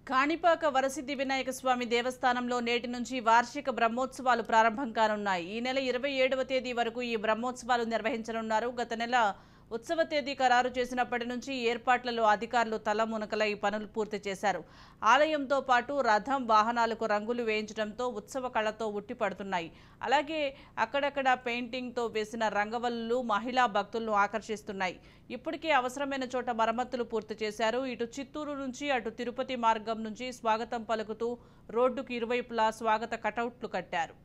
కాణిపాక వరసిద్ధి వినాయక స్వామి దేవస్థానంలో నేటి నుంచి వార్షిక బ్రహ్మోత్సవాలు ప్రారంభం కానున్నాయి. ఈ నెల 27వ తేదీ వరకు ఈ బ్రహ్మోత్సవాలు నిర్వహించనున్నారు. గత నెల ఉత్సవ తేదీ ఖరారు చేసినప్పటి నుంచి ఏర్పాట్లలో అధికారులు తలమునకలై పనులు పూర్తి చేశారు. ఆలయంతో పాటు రథం వాహనాలకు రంగులు వేయించడంతో ఉత్సవ కళతో ఉట్టిపడుతున్నాయి. అలాగే అక్కడక్కడ పెయింటింగ్తో వేసిన రంగవల్లులు మహిళా భక్తులను ఆకర్షిస్తున్నాయి. ఇప్పటికే అవసరమైన చోట మరమ్మతులు పూర్తి చేశారు. ఇటు చిత్తూరు నుంచి అటు తిరుపతి మార్గం నుంచి స్వాగతం పలుకుతూ రోడ్డుకు ఇరువైపులా స్వాగత కటౌట్లు కట్టారు.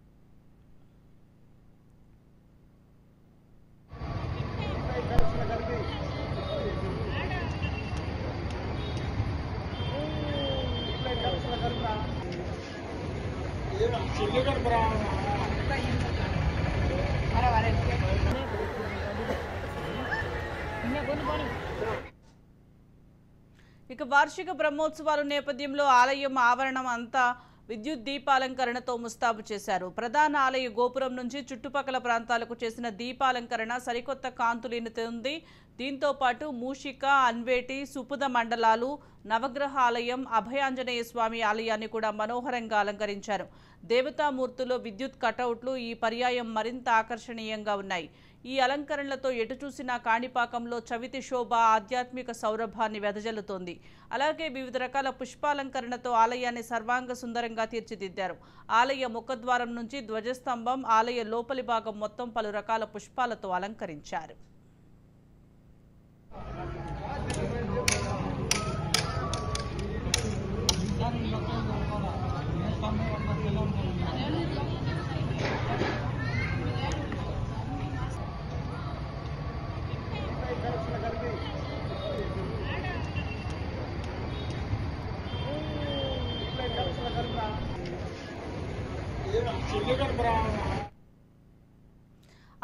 ఇక వార్షిక బ్రహ్మోత్సవాల నేపథ్యంలో ఆలయం ఆవరణం అంతా విద్యుత్ దీపాలంకరణతో ముస్తాబు చేశారు. ప్రధాన ఆలయ గోపురం నుంచి చుట్టుపక్కల ప్రాంతాలకు చేసిన దీపాలంకరణ సరికొత్త కాంతులినుతుంది. దీంతో పాటు మూషిక, అన్వేటి, సుపుద మండలాలు, నవగ్రహ ఆలయం, అభయాంజనేయ స్వామి ఆలయాన్ని కూడా మనోహరంగా అలంకరించారు. దేవతామూర్తులు, విద్యుత్ కటౌట్లు ఈ పర్యాయం మరింత ఆకర్షణీయంగా ఉన్నాయి. ఈ అలంకరణలతో ఎటు చూసినా కాణిపాకంలో చవితి శోభ ఆధ్యాత్మిక సౌరభాన్ని వెదజల్లుతోంది. అలాగే వివిధ రకాల పుష్పాలంకరణతో ఆలయాన్ని సర్వాంగ సుందరంగా తీర్చిదిద్దారు. ఆలయ ముఖద్వారం నుంచి ధ్వజస్తంభం, ఆలయ లోపలి భాగం మొత్తం పలు రకాల పుష్పాలతో అలంకరించారు.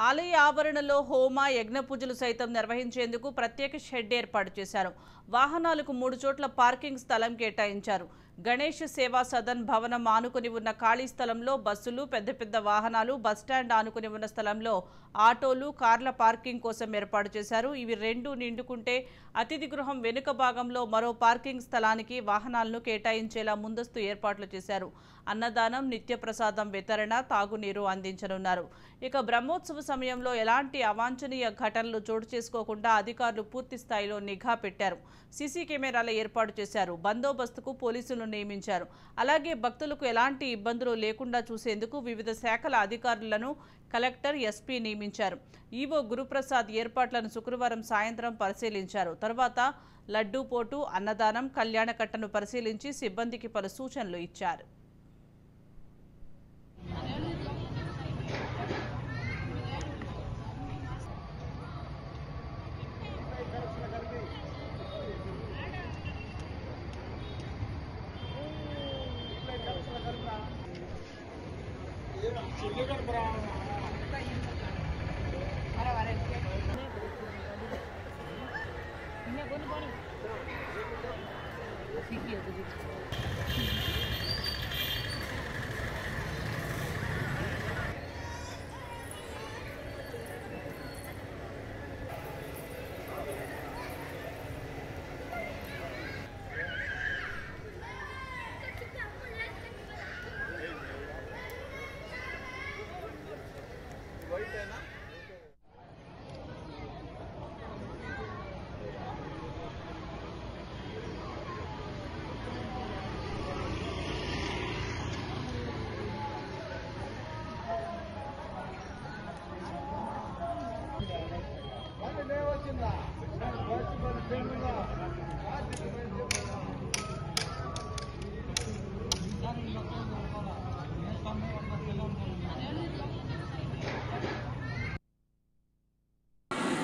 ఆలయ ఆవరణలో హోమ, యజ్ఞ పూజలు సైతం నిర్వహించేందుకు ప్రత్యేక షెడ్ ఏర్పాటు చేశారు. వాహనాలకు 3 చోట్ల పార్కింగ్ స్థలం కేటాయించారు. గణేష్ సేవా సదన్ భవనం ఆనుకుని ఉన్న ఖాళీ స్థలంలో బస్సులు, పెద్ద పెద్ద వాహనాలు, బస్టాండ్ ఆనుకుని ఉన్న స్థలంలో ఆటోలు, కార్ల పార్కింగ్ కోసం ఏర్పాటు చేశారు. ఇవి రెండు నిండుకుంటే అతిథి గృహం వెనుక భాగంలో మరో పార్కింగ్ స్థలానికి వాహనాలను కేటాయించేలా ముందస్తు ఏర్పాట్లు చేశారు. అన్నదానం, నిత్య ప్రసాదం వితరణ, తాగునీరు అందించనున్నారు. ఇక బ్రహ్మోత్సవ సమయంలో ఎలాంటి అవాంఛనీయ ఘటనలు చోటు చేసుకోకుండా అధికారులు పూర్తి స్థాయిలో నిఘా పెట్టారు. సీసీ కెమెరాల ఏర్పాటు చేశారు. బందోబస్తుకు పోలీసులను నియమించారు. అలాగే భక్తులకు ఎలాంటి ఇబ్బందులు లేకుండా చూసేందుకు వివిధ శాఖల అధికారులను కలెక్టర్, ఎస్పీ నియమించారు. ఈవో గురుప్రసాద్ ఏర్పాట్లను శుక్రవారం సాయంత్రం పరిశీలించారు. తర్వాత లడ్డూ పోటు, అన్నదానం, కళ్యాణ కట్టను పరిశీలించి సిబ్బందికి పలు సూచనలు ఇచ్చారు.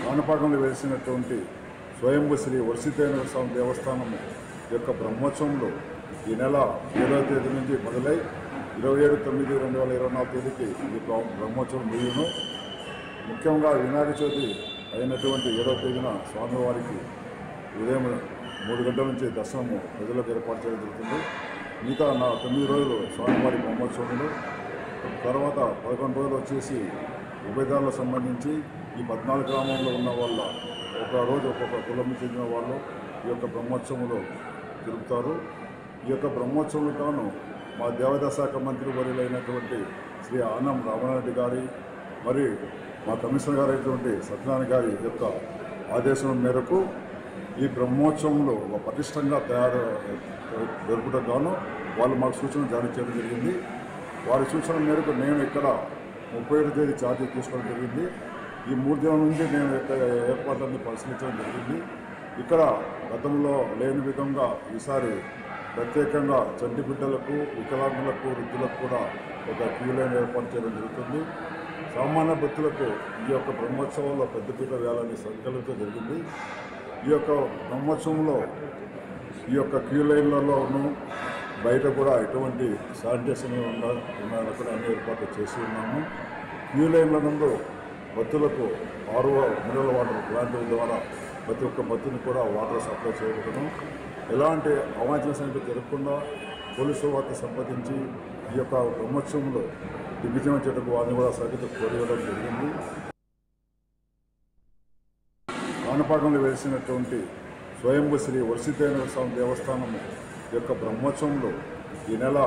కాణిపాకంలో వెలిసినటువంటి స్వయంభూ శ్రీ వరసిద్ధి స్వామి దేవస్థానం యొక్క బ్రహ్మోత్సవంలో ఈ నెల 7వ తేదీ నుంచి మొదలై 27/9/2024 తేదీకి ఈ బ్రహ్మోత్సవం ముగియను. ముఖ్యంగా వినాయక చవితి అయినటువంటి 7వ తేదీన స్వామివారికి ఉదయం 3 గంటల నుంచి దర్శనము ప్రజలకు ఏర్పాటు చేయడం జరుగుతుంది. మిగతా 9 రోజులు స్వామివారి బ్రహ్మోత్సవంలో, తర్వాత 11 రోజులు వచ్చేసి ఉభయదారులకు సంబంధించి ఈ 14 గ్రామంలో ఉన్న వాళ్ళ ఒక రోజు ఒక్కొక్క కులం చెందిన వాళ్ళు ఈ యొక్క బ్రహ్మోత్సవంలో జరుపుతారు. ఈ యొక్క బ్రహ్మోత్సవంలో గాను మా దేవాదాయ శాఖ మంత్రి వర్యులైనటువంటి శ్రీ ఆనం రామనారెడ్డి గారి మరి మా కమిషనర్ గారు అయినటువంటి సత్యనారాయణ గారి యొక్క ఆదేశం మేరకు ఈ బ్రహ్మోత్సవంలో ఒక పటిష్టంగా జరుపుటకు గాను వాళ్ళు మాకు సూచనలు జారీ చేయడం జరిగింది. వారి సూచన మేరకు నేను ఇక్కడ 31వ తేదీ ఛార్జీ తీసుకోవడం జరిగింది. ఈ 3 దినాల నుంచి నేను ఏర్పాట్లన్నీ పరిశీలించడం జరిగింది. ఇక్కడ గతంలో లేని విధంగా ఈసారి ప్రత్యేకంగా చంటి బిడ్డలకు, వికలాంగులకు, వృద్ధులకు కూడా ఒక క్యూ లైన్ ఏర్పాటు చేయడం జరుగుతుంది. సామాన్య భక్తులకు ఈ యొక్క బ్రహ్మోత్సవంలో పెద్దపీట వేయాలని సంకల్పంతో జరిగింది. ఈ యొక్క బ్రహ్మోత్సవంలో ఈ యొక్క క్యూ లైన్లలోనూ బయట కూడా ఎటువంటి శానిటేషన్ ఉన్నాయని కూడా అన్ని ఏర్పాట్లు చేసి ఉన్నాము. క్యూ లైన్ల నందు భక్తులకు RO మినరల్ వాటర్ ప్లాంట్ ద్వారా ప్రతి ఒక్క భక్తుని కూడా వాటర్ సప్లై చేయబడను. ఎలాంటి అవాంఛనీయ సంఘటన జరగకుండా పోలీసు వారితో సంప్రదించి ఈ యొక్క బ్రహ్మోత్సవంలో దిగ్విజయం చేయటకు వారిని కూడా సరిగ్గా కోరివ్వడం జరిగింది. కాణిపాకంలో వేసినటువంటి స్వయంభూ శ్రీ వరసిద్ధేశ్వర స్వామి దేవస్థానం యొక్క బ్రహ్మోత్సవంలో ఈ నెల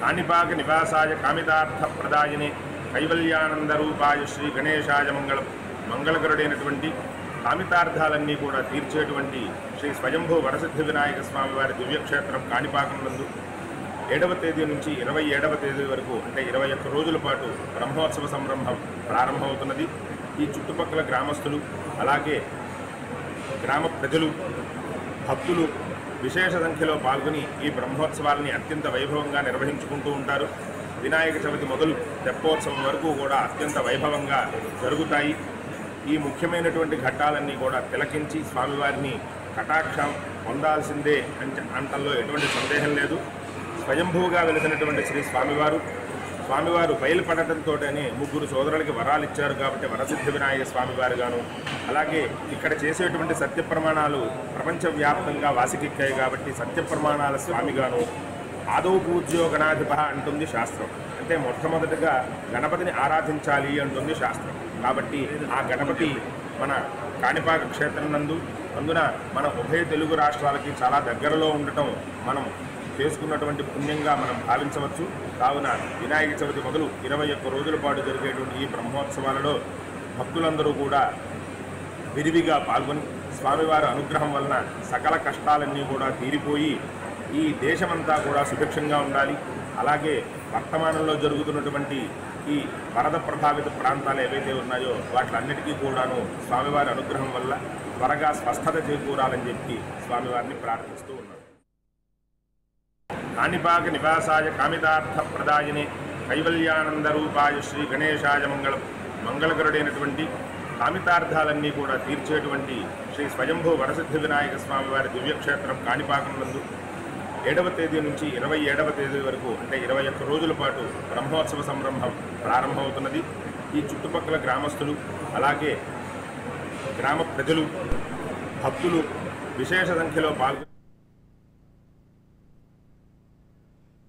కాణిపాక నివాసాయ కామితార్థ ప్రదాయనే కైవల్యానంద రూపాయ శ్రీ గణేశాయ మంగళకరుడైనటువంటి కామితార్థాలన్నీ కూడా తీర్చేటువంటి శ్రీ స్వయంభూ వరసిద్ధి వినాయక స్వామి వారి దివ్యక్షేత్రం కాణిపాకం నందు 7వ తేదీ నుంచి 27వ తేదీ వరకు అంటే 21 రోజుల పాటు బ్రహ్మోత్సవ సంరంభం ప్రారంభమవుతున్నది. ఈ చుట్టుపక్కల గ్రామస్తులు అలాగే గ్రామ ప్రజలు భక్తులు విశేష సంఖ్యలో పాల్గొని ఈ బ్రహ్మోత్సవాలని అత్యంత వైభవంగా నిర్వహించుకుంటూ ఉంటారు. వినాయక చవితి మొదలు తెప్పోత్సవం వరకు కూడా అత్యంత వైభవంగా జరుగుతాయి. ఈ ముఖ్యమైనటువంటి ఘట్టాలన్నీ కూడా తిలకించి స్వామివారిని కటాక్షం పొందాల్సిందే అంటల్లో ఎటువంటి సందేహం లేదు. స్వయంభూగా వెలిసినటువంటి శ్రీ స్వామివారు బయలుపడటంతోనే 3 సోదరులకి వరాలు ఇచ్చారు కాబట్టి వరసిద్ధి వినాయక స్వామివారు గాను, అలాగే ఇక్కడ చేసేటువంటి సత్య ప్రమాణాలు ప్రపంచవ్యాప్తంగా వాసికెక్కాయి కాబట్టి సత్య ప్రమాణాల స్వామిగాను, ఆదౌ పూజ్యో గణాధిప అంటుంది శాస్త్రం. అంటే మొట్టమొదటిగా గణపతిని ఆరాధించాలి అంటుంది శాస్త్రం. కాబట్టి ఆ గణపతి మన కాణిపాక క్షేత్రం నందు అందున మన ఉభయ తెలుగు రాష్ట్రాలకి చాలా దగ్గరలో ఉండటం మనం చేసుకున్నటువంటి పుణ్యంగా మనం భావించవచ్చు. కావున వినాయక చవితి మొదలు 21 రోజుల పాటు జరిగేటువంటి ఈ బ్రహ్మోత్సవాలలో భక్తులందరూ కూడా విరివిగా పాల్గొని స్వామివారి అనుగ్రహం వలన సకల కష్టాలన్నీ కూడా తీరిపోయి ఈ దేశమంతా కూడా సుభిక్షంగా ఉండాలి. అలాగే వర్తమానంలో జరుగుతున్నటువంటి ఈ వరద ప్రభావిత ప్రాంతాలు ఏవైతే ఉన్నాయో వాటిలన్నిటికీ కూడాను స్వామివారి అనుగ్రహం వల్ల త్వరగా స్వస్థత చేకూరాలని చెప్పి స్వామివారిని ప్రార్థిస్తూ ఉన్నారు. కాణిపాక నివాసాయ కామితార్థ ప్రదాయనే కైవల్యానంద రూపాయ శ్రీ గణేశాయ మంగళకరుడైనటువంటి కామితార్థాలన్నీ కూడా తీర్చేటువంటి శ్రీ స్వయంభూ వరసిద్ధి వినాయక స్వామి వారి దివ్యక్షేత్రం కాణిపాకం నందు 7వ తేదీ నుంచి 27వ తేదీ వరకు అంటే 21 రోజుల పాటు బ్రహ్మోత్సవ సంరంభం ప్రారంభమవుతున్నది. ఈ చుట్టుపక్కల గ్రామస్తులు అలాగే గ్రామ ప్రజలు భక్తులు విశేష సంఖ్యలో పాల్గొని